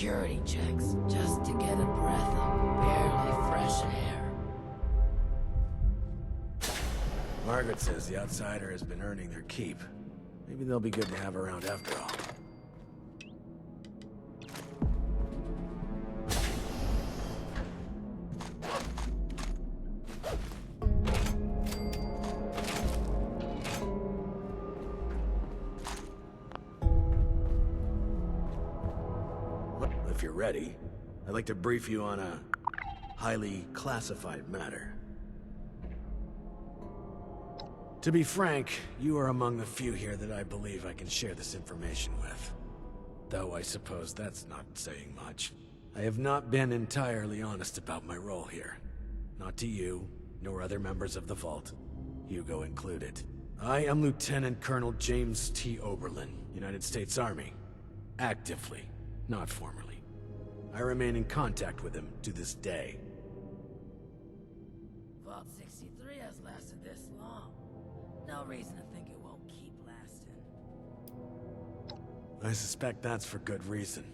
security checks just to get a breath of barely fresh air. Margaret says the outsider has been earning their keep. Maybe they'll be good to have around after all. If you're ready, I'd like to brief you on a highly classified matter. To be frank, you are among the few here that I believe I can share this information with. Though I suppose that's not saying much. I have not been entirely honest about my role here. Not to you, nor other members of the Vault, Hugo included. I am Lieutenant Colonel James T. Oberlin, United States Army. Actively, not formally. I remain in contact with him to this day. Vault 63 has lasted this long. No reason to think it won't keep lasting. I suspect that's for good reason.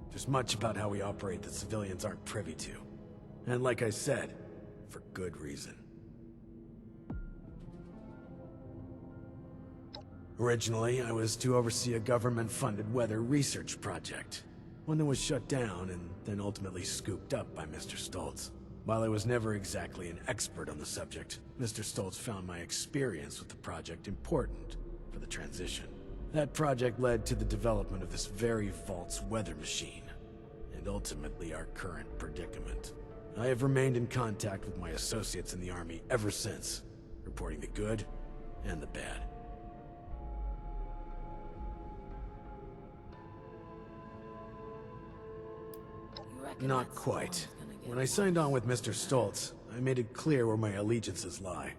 There's much about how we operate that civilians aren't privy to. And like I said, for good reason. Originally, I was to oversee a government-funded weather research project. One that was shut down and then ultimately scooped up by Mr. Stoltz. While I was never exactly an expert on the subject, Mr. Stoltz found my experience with the project important for the transition. That project led to the development of this very Vault's weather machine, and ultimately our current predicament. I have remained in contact with my associates in the Army ever since, reporting the good and the bad. Not quite. When I signed on with Mr. Stoltz, I made it clear where my allegiances lie.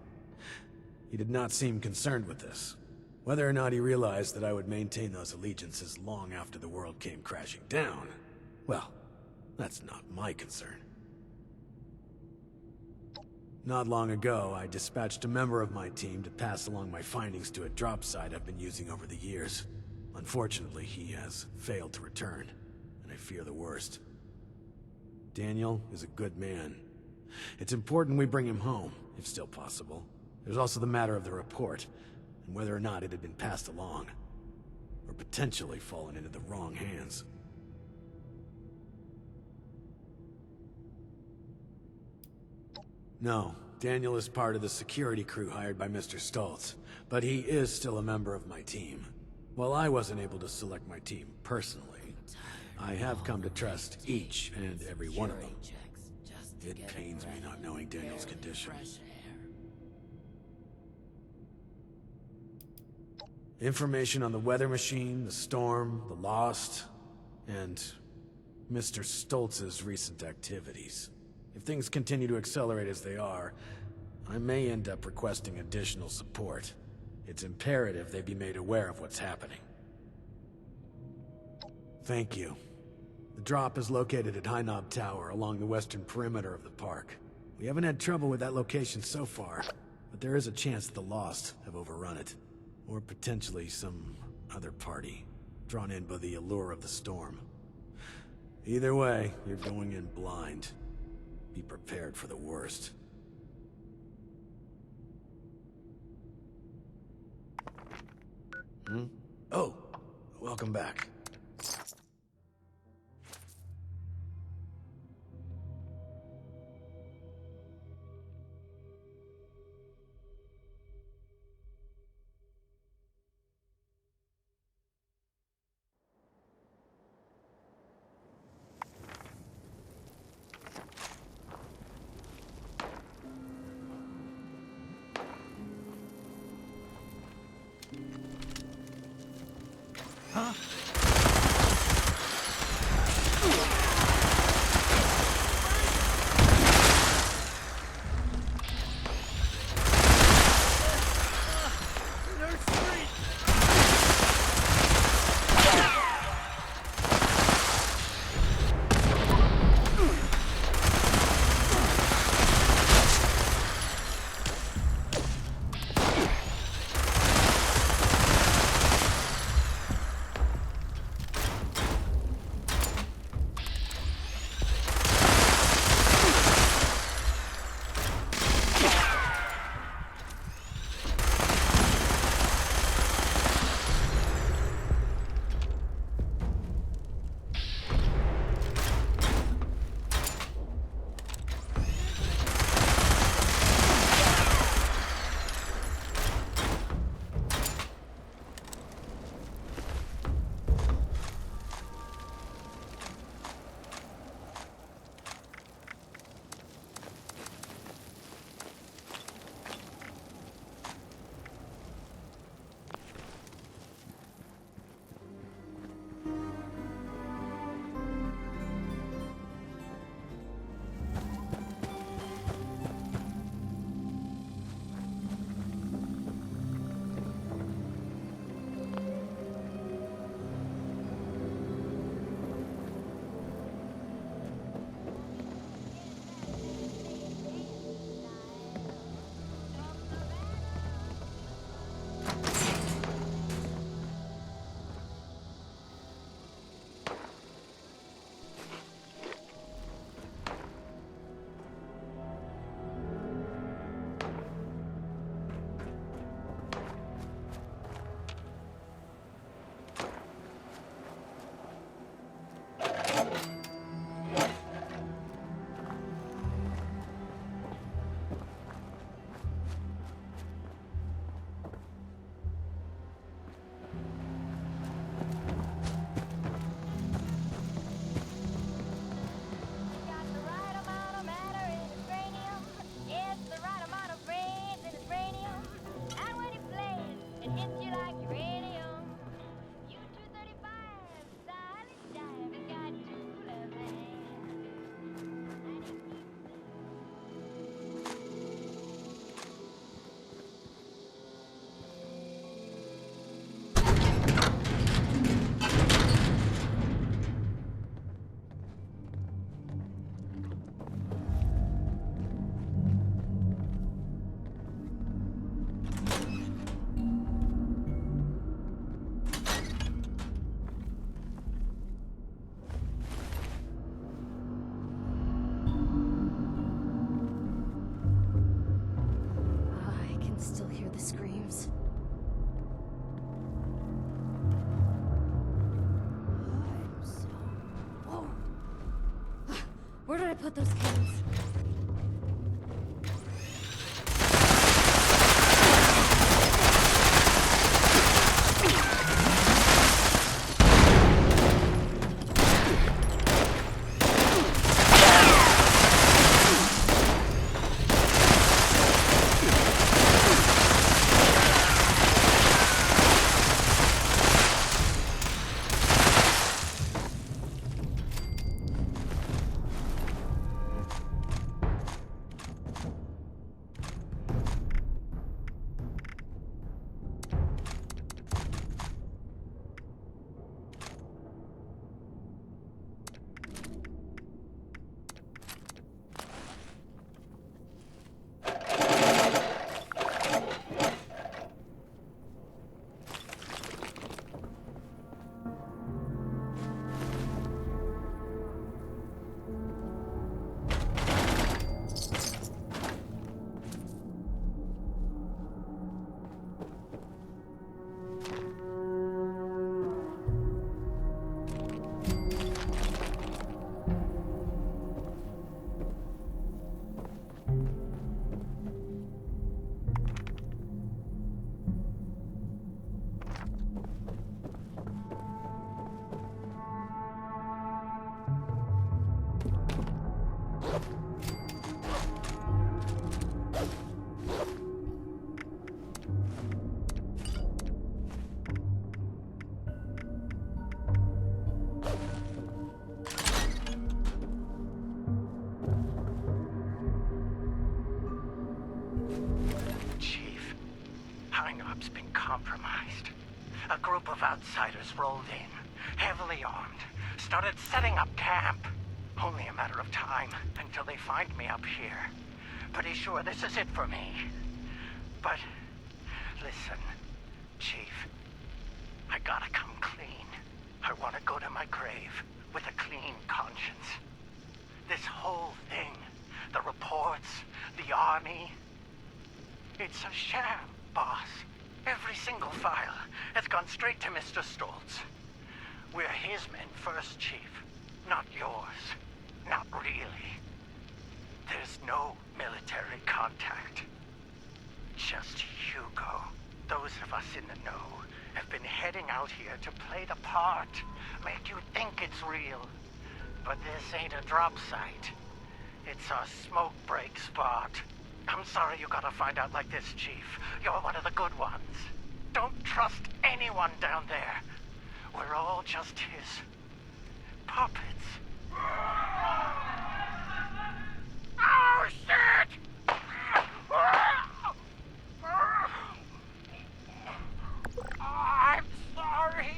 He did not seem concerned with this. Whether or not he realized that I would maintain those allegiances long after the world came crashing down, well, that's not my concern. Not long ago, I dispatched a member of my team to pass along my findings to a drop site I've been using over the years. Unfortunately, he has failed to return, and I fear the worst. Daniel is a good man. It's important we bring him home, if still possible. There's also the matter of the report, and whether or not it had been passed along, or potentially fallen into the wrong hands. No, Daniel is part of the security crew hired by Mr. Stoltz, but he is still a member of my team. While I wasn't able to select my team personally, I have come to trust each and every one of them. It pains me not knowing Daniel's condition. Information on the weather machine, the storm, the Lost, and Mr. Stoltz's recent activities. If things continue to accelerate as they are, I may end up requesting additional support. It's imperative they be made aware of what's happening. Thank you. The drop is located at High Knob Tower along the western perimeter of the park. We haven't had trouble with that location so far, but there is a chance that the Lost have overrun it. Or potentially some other party, drawn in by the allure of the storm. Either way, you're going in blind. Be prepared for the worst. Oh, welcome back. lives. I'm so... Whoa. Where did I put those cans? Compromised. A group of outsiders rolled in, heavily armed, started setting up camp. Only a matter of time until they find me up here. Pretty sure this is it for me. But listen, Chief, I gotta come clean. I want to go to my grave with a clean conscience. This whole thing, the reports, the army, it's a sham, boss. Every single file has gone straight to Mr. Stoltz. We're his men first, Chief. Not yours. Not really. There's no military contact. Just Hugo. Those of us in the know have been heading out here to play the part. Make you think it's real. But this ain't a drop site. It's a smoke break spot. I'm sorry you gotta find out like this, Chief. You're one of the good ones. Don't trust anyone down there. We're all just his puppets. Oh, shit! I'm sorry.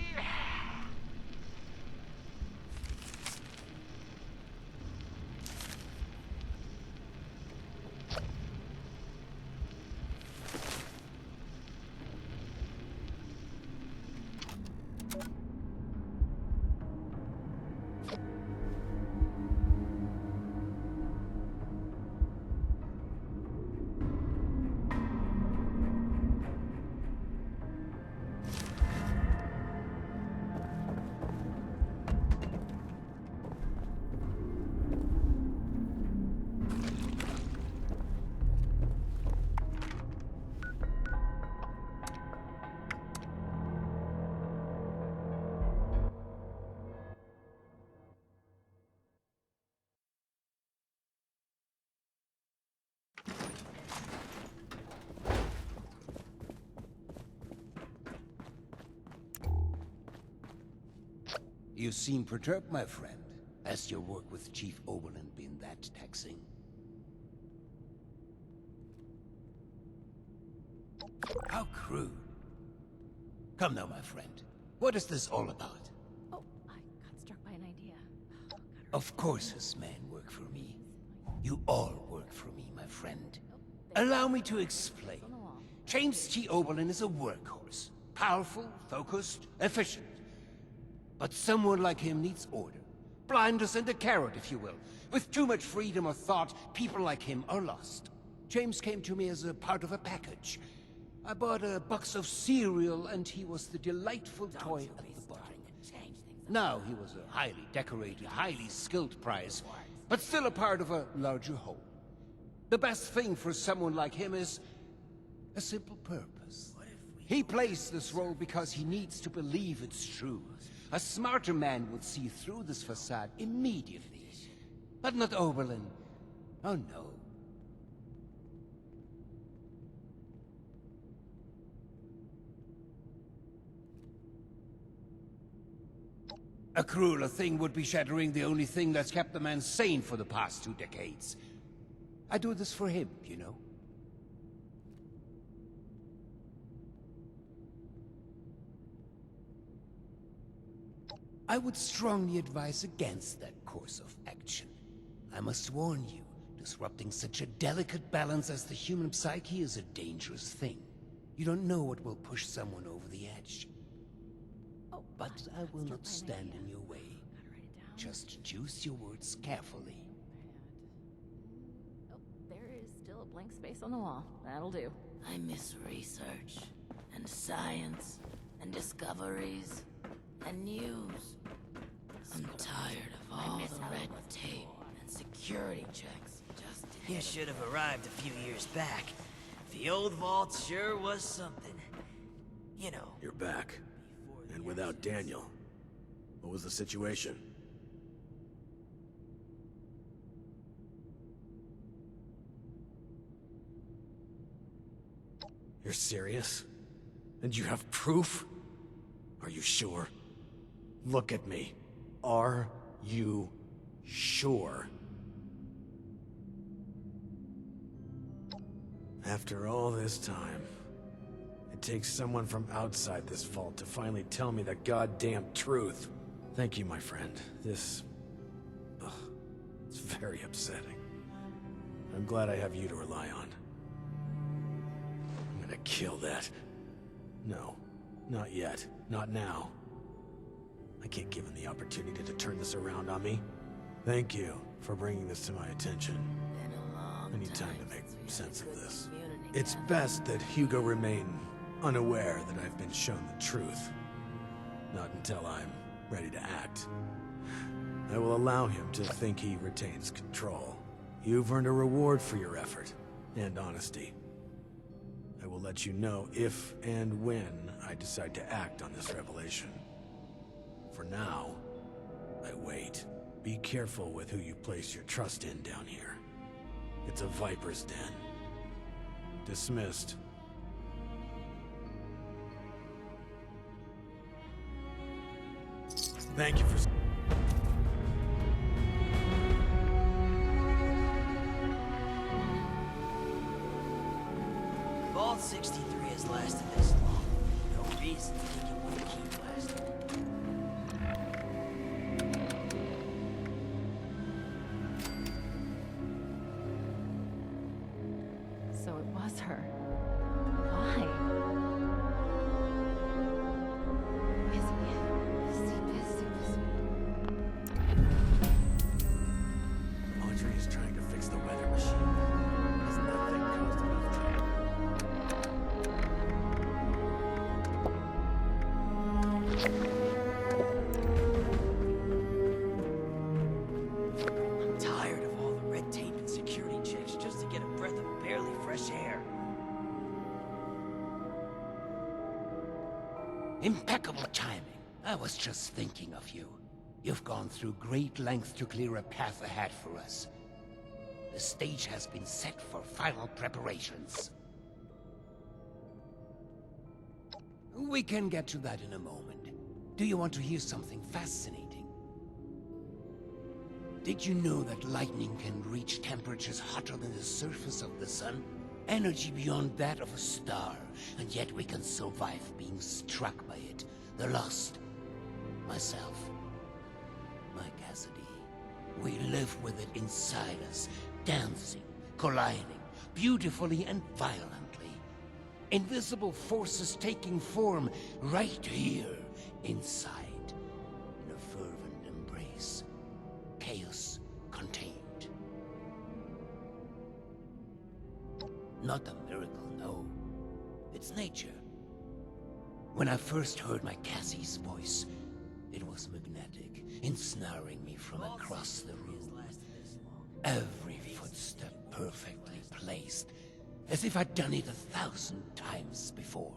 You seem perturbed, my friend. Has your work with Chief Oberlin been that taxing? How crude. Come now, my friend. What is this all about? Oh, I got struck by an idea. Of course his men work for me. You all work for me, my friend. Allow me to explain. James T. Oberlin is a workhorse. Powerful, focused, efficient. But someone like him needs order. Blinders and a carrot, if you will. With too much freedom of thought, people like him are lost. James came to me as a part of a package. I bought a box of cereal, and he was the delightful toy at the bottom. Now he was a highly decorated, highly skilled prize, but still a part of a larger whole. The best thing for someone like him is a simple purpose. He plays this role because he needs to believe it's true. A smarter man would see through this facade immediately. But not Oberlin. Oh no. A crueler thing would be shattering the only thing that's kept the man sane for the past 2 decades. I do this for him, you know? I would strongly advise against that course of action. I must warn you, disrupting such a delicate balance as the human psyche is a dangerous thing. You don't know what will push someone over the edge. But I will not stand in your way. Just choose your words carefully. Oh, there is still a blank space on the wall. That'll do. I miss research, and science, and discoveries, and news. I'm tired of all the red tape and security checks. You should have arrived a few years back. The old vault sure was something. You know. You're back. And without Daniel. What was the situation? You're serious? And you have proof? Are you sure? Look at me. Are you sure? After all this time, it takes someone from outside this vault to finally tell me the goddamn truth. Thank you, my friend. This... it's very upsetting. I'm glad I have you to rely on. I'm gonna kill that. No, not yet. Not now. I can't give him the opportunity to turn this around on me. Thank you for bringing this to my attention. I need time to make sense of this. It's best that Hugo remain unaware that I've been shown the truth. Not until I'm ready to act. I will allow him to think he retains control. You've earned a reward for your effort and honesty. I will let you know if and when I decide to act on this revelation. For now, I wait. Be careful with who you place your trust in down here. It's a viper's den. Dismissed. Thank you for... Vault 63 has lasted this long. No reason to think it wouldn't keep lasting. So it was her. Why? Audrey is trying to fix the weather machine. Hasn't that thing caused enough trouble? I'm tired of all the red tape and security checks just to get a breath of barely fresh air. Impeccable timing. I was just thinking of you. You've gone through great lengths to clear a path ahead for us. The stage has been set for final preparations. We can get to that in a moment. Do you want to hear something fascinating? Did you know that lightning can reach temperatures hotter than the surface of the sun? Energy beyond that of a star, and yet we can survive being struck by it. The Lost. Myself. My Cassidy. We live with it inside us, dancing, colliding, beautifully and violently. Invisible forces taking form right here, inside. In a fervent embrace. Chaos contained. Not a miracle, no. It its nature. When I first heard my Cassie's voice, it was magnetic, ensnaring me from across the room. Every footstep perfectly placed, as if I'd done it 1,000 times before.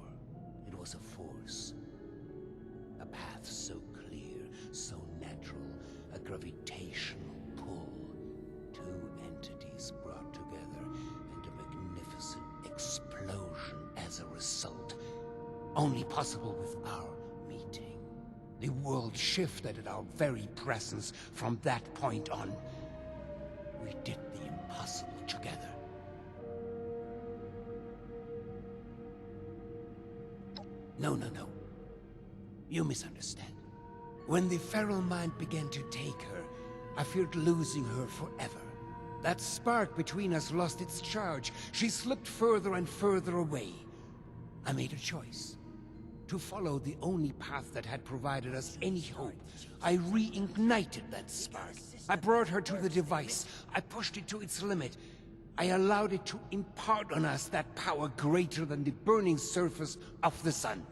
It was a force. A path so clear, so natural, a gravitational pull. Two entities brought together, and a magnificent explosion as a result. Only possible with our meeting. The world shifted at our very presence from that point on. We did the impossible together. No. You misunderstand. When the feral mind began to take her, I feared losing her forever. That spark between us lost its charge. She slipped further and further away. I made a choice. To follow the only path that had provided us any hope. I reignited that spark. I brought her to the device. I pushed it to its limit. I allowed it to impart on us that power greater than the burning surface of the sun.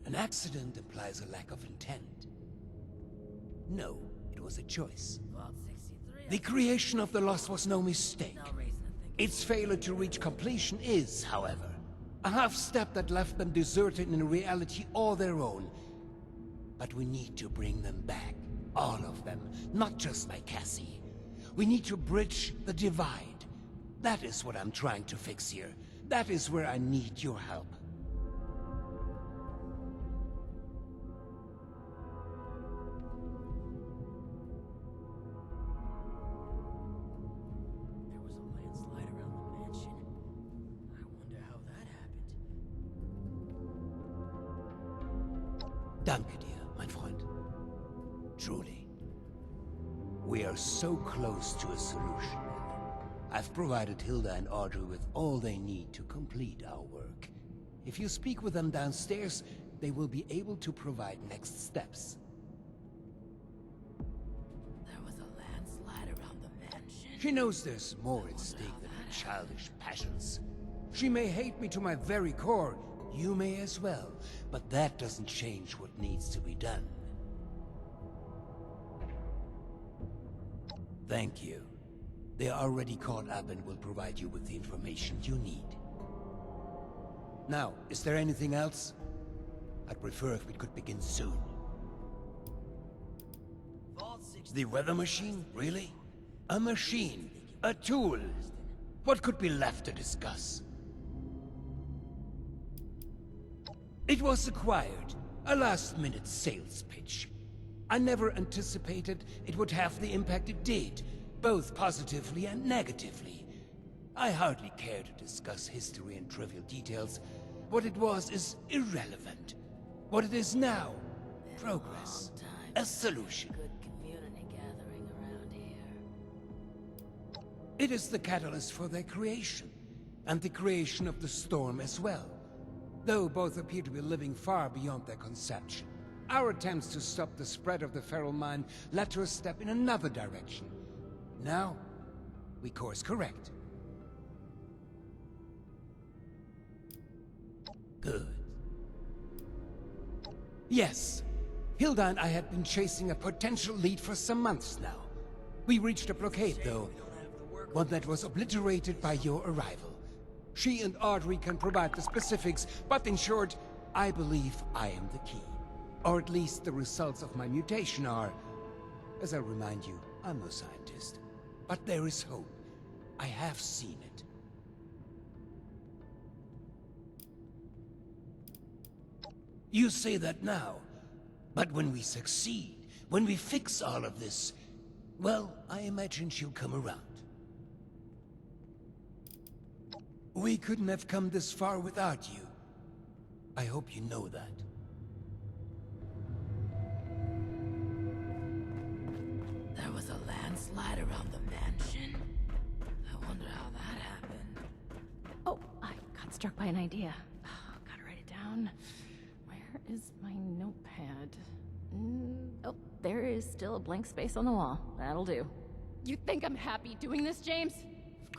An accident implies a lack of intent. No, it was a choice. The creation of the Lost was no mistake. Its failure to reach completion is, however, a half-step that left them deserted in a reality all their own. But we need to bring them back. All of them, not just my Cassie. We need to bridge the divide. That is what I'm trying to fix here. That is where I need your help. There was a landslide around the mansion. I wonder how that happened. Danke dir, mein Freund. Truly. We are so close to a solution. I've provided Hilda and Audrey with all they need to complete our work. If you speak with them downstairs, they will be able to provide next steps. There was a landslide around the mansion. She knows there's more at stake than her childish passions. She may hate me to my very core. You may as well. But that doesn't change what needs to be done. Thank you. They are already caught up and will provide you with the information you need. Now, is there anything else? I'd prefer if we could begin soon. The weather machine? Really? A machine? A tool? What could be left to discuss? It was acquired. A last-minute sales pitch. I never anticipated it would have the impact it did, both positively and negatively. I hardly care to discuss history and trivial details. What it was is irrelevant. What it is now, progress, a solution. Good community gathering around here. It is the catalyst for their creation, and the creation of the storm as well, though both appear to be living far beyond their conception. Our attempts to stop the spread of the feral mind led to a step in another direction. Now, we course correct. Good. Yes. Hilda and I had been chasing a potential lead for some months now. We reached a blockade, though. One that was obliterated by your arrival. She and Audrey can provide the specifics, but in short, I believe I am the key. Or at least the results of my mutation are... As I remind you, I'm no scientist. But there is hope. I have seen it. You say that now, but when we succeed, when we fix all of this, well, I imagine she'll come around. We couldn't have come this far without you. I hope you know that. There was a landslide around the mansion. I wonder how that happened. Oh, I got struck by an idea. Oh, gotta write it down. Where is my notepad? Oh, there is still a blank space on the wall. That'll do. You think I'm happy doing this, James?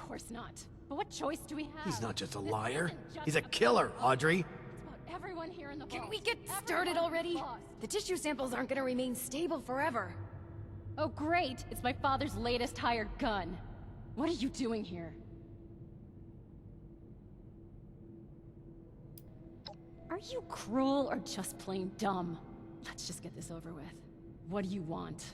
course not. But what choice do we have? He's not just a This liar. isn't just He's a killer, Audrey. It's about everyone here in the Can vault. we get Everyone started already? lost. The tissue samples aren't gonna remain stable forever. Oh great, it's my father's latest hired gun. What are you doing here? Are you cruel or just plain dumb? Let's just get this over with. What do you want?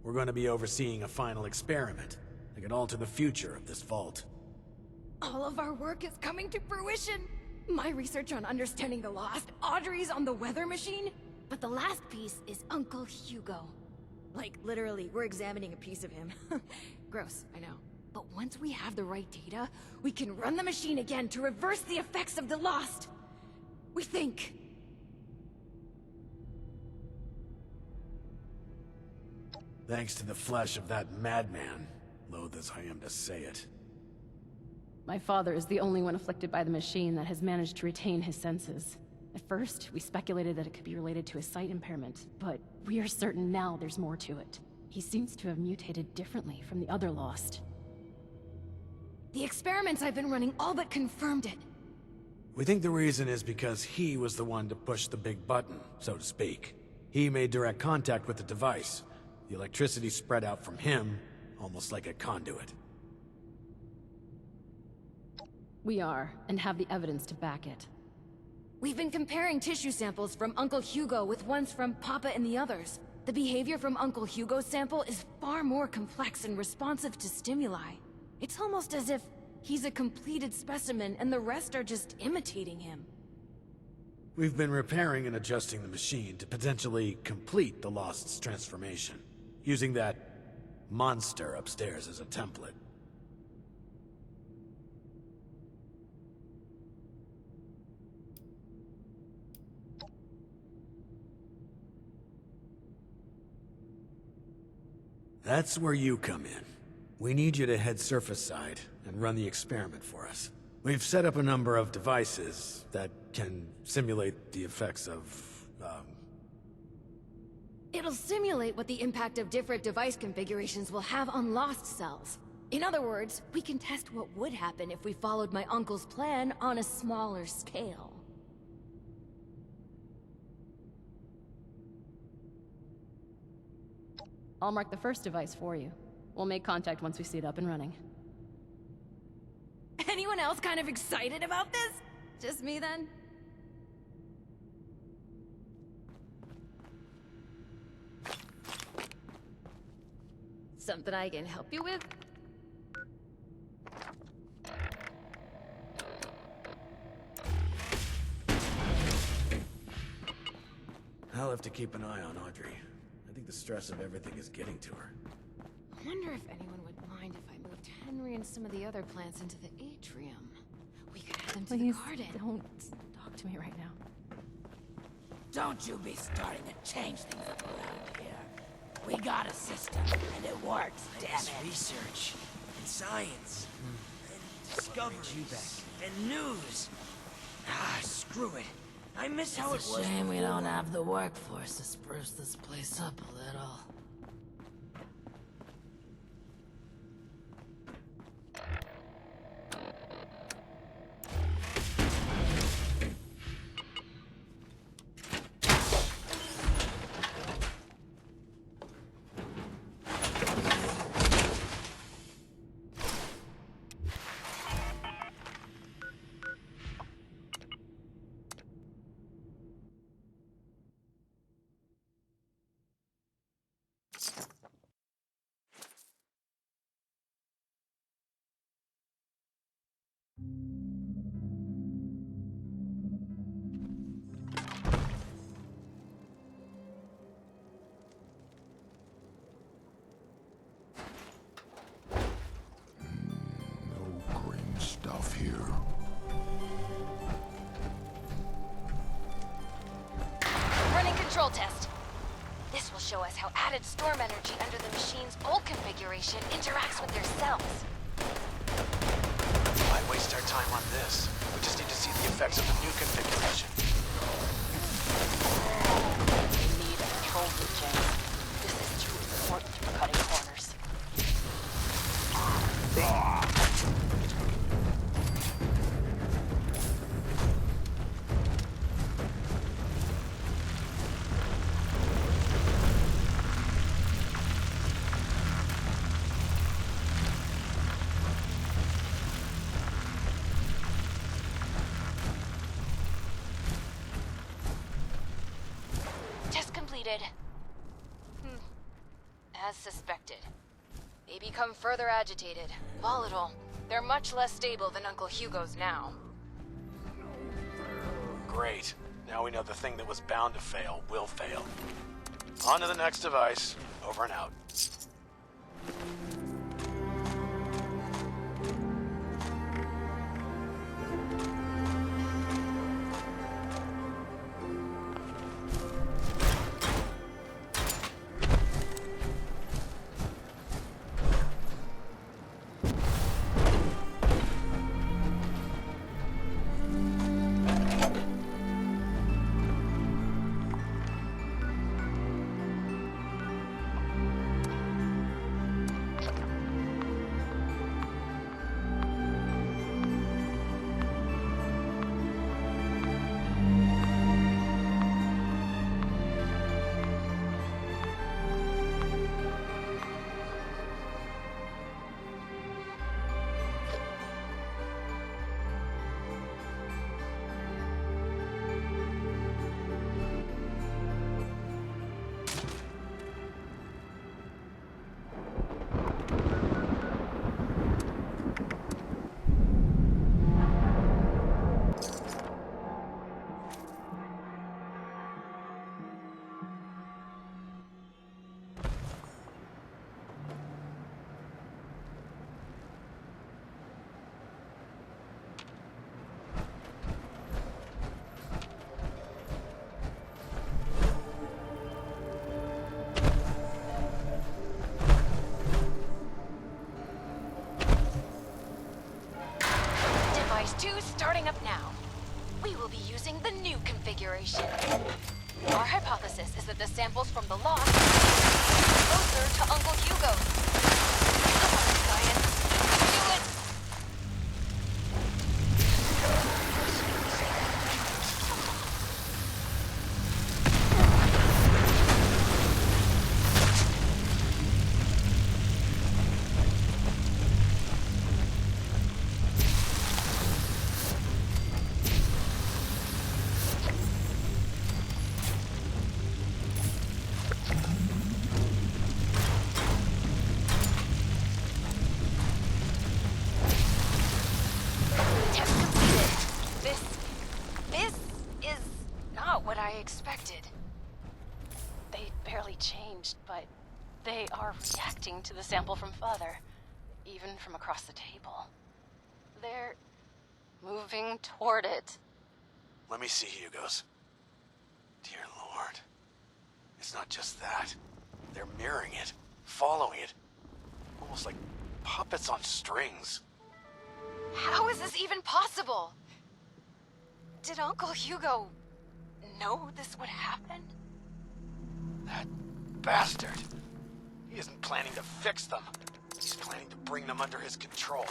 We're going to be overseeing a final experiment that could alter the future of this vault. All of our work is coming to fruition. My research on understanding the lost, Audrey's on the weather machine, but the last piece is Uncle Hugo. Like, literally, we're examining a piece of him. Gross, I know. But once we have the right data, we can run the machine again to reverse the effects of the lost. We think. Thanks to the flesh of that madman, loath as I am to say it. My father is the only one afflicted by the machine that has managed to retain his senses. At first, we speculated that it could be related to his sight impairment, but we are certain now there's more to it. He seems to have mutated differently from the other Lost. The experiments I've been running all but confirmed it. We think the reason is because he was the one to push the big button, so to speak. He made direct contact with the device. The electricity spread out from him, almost like a conduit. We are, and have the evidence to back it. We've been comparing tissue samples from Uncle Hugo with ones from Papa and the others. The behavior from Uncle Hugo's sample is far more complex and responsive to stimuli. It's almost as if he's a completed specimen and the rest are just imitating him. We've been repairing and adjusting the machine to potentially complete the Lost's transformation, using that monster upstairs as a template. That's where you come in. We need you to head surface side and run the experiment for us. We've set up a number of devices that can simulate the effects of, It'll simulate what the impact of different device configurations will have on lost cells. In other words, we can test what would happen if we followed my uncle's plan on a smaller scale. I'll mark the first device for you. We'll make contact once we see it up and running. Anyone else kind of excited about this? Just me then? Something I can help you with? I'll have to keep an eye on Audrey. I think the stress of everything is getting to her. I wonder if anyone would mind if I moved Henry and some of the other plants into the atrium. We could add them to the Please garden. don't talk to me right now. Don't you be starting to change things up around here. We got a system, and it works, damn It's it. research, and science, and discovery, and news. Ah, screw it. I miss how it It's was a shame we before. don't have the workforce to spruce this place up a little. No green stuff here. Running control test. This will show us how added storm energy under the machine's old configuration interacts with their cells. Why waste our time on this? We just need to see the effects of the new configuration. We need a control room, James. This is too important for cutting corners. activated. As suspected. They become further agitated, volatile. They're much less stable than Uncle Hugo's now. Great. Now we know the thing that was bound to fail will fail. On to the next device. Over and out. Starting up now. We will be using the new configuration. Our hypothesis is that the samples from the lost are closer to Uncle Hugo's. Come on, science. Do it! Expected. They barely changed, but they are reacting to the sample from Father, even from across the table. They're moving toward it. Let me see Hugo's. Dear Lord. It's not just that. They're mirroring it, following it. Almost like puppets on strings. How is this even possible? Did Uncle Hugo know this would happen? That bastard. He isn't planning to fix them. He's planning to bring them under his control.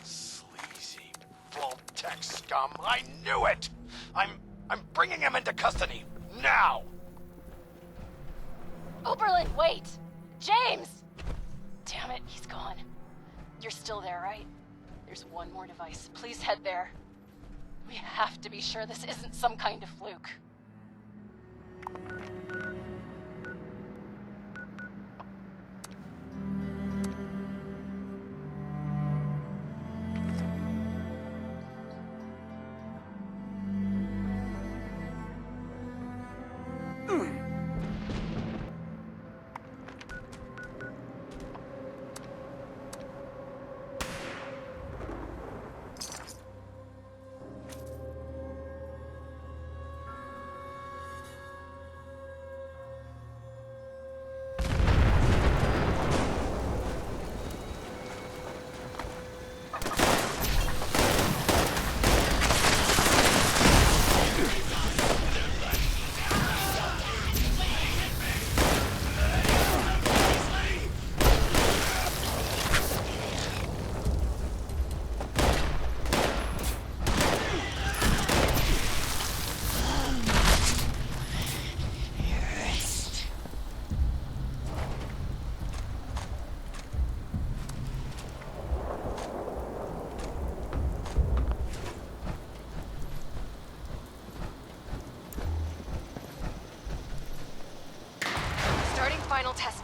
Sleazy, vault-tech scum. I knew it! I'm bringing him into custody. Now! Oberlin, wait! James! Damn it, he's gone. You're still there, right? There's one more device. Please head there. We have to be sure this isn't some kind of fluke.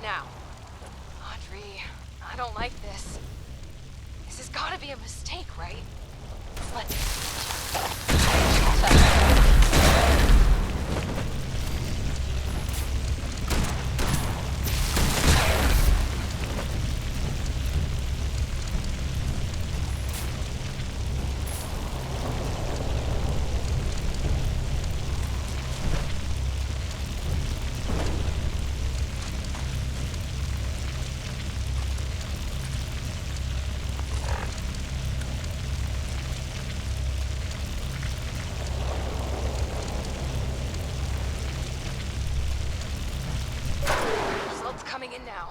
now. Audrey, I don't like this. This has gotta be a mistake, right? Let's... Coming in now.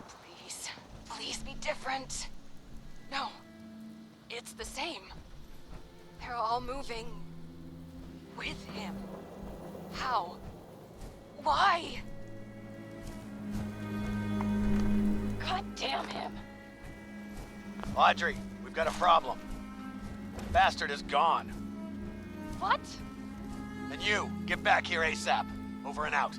Please, please be different. No, it's the same. They're all moving with him. How? Why? God damn him. Audrey, we've got a problem. Bastard is gone. What? And you, get back here ASAP. Over and out.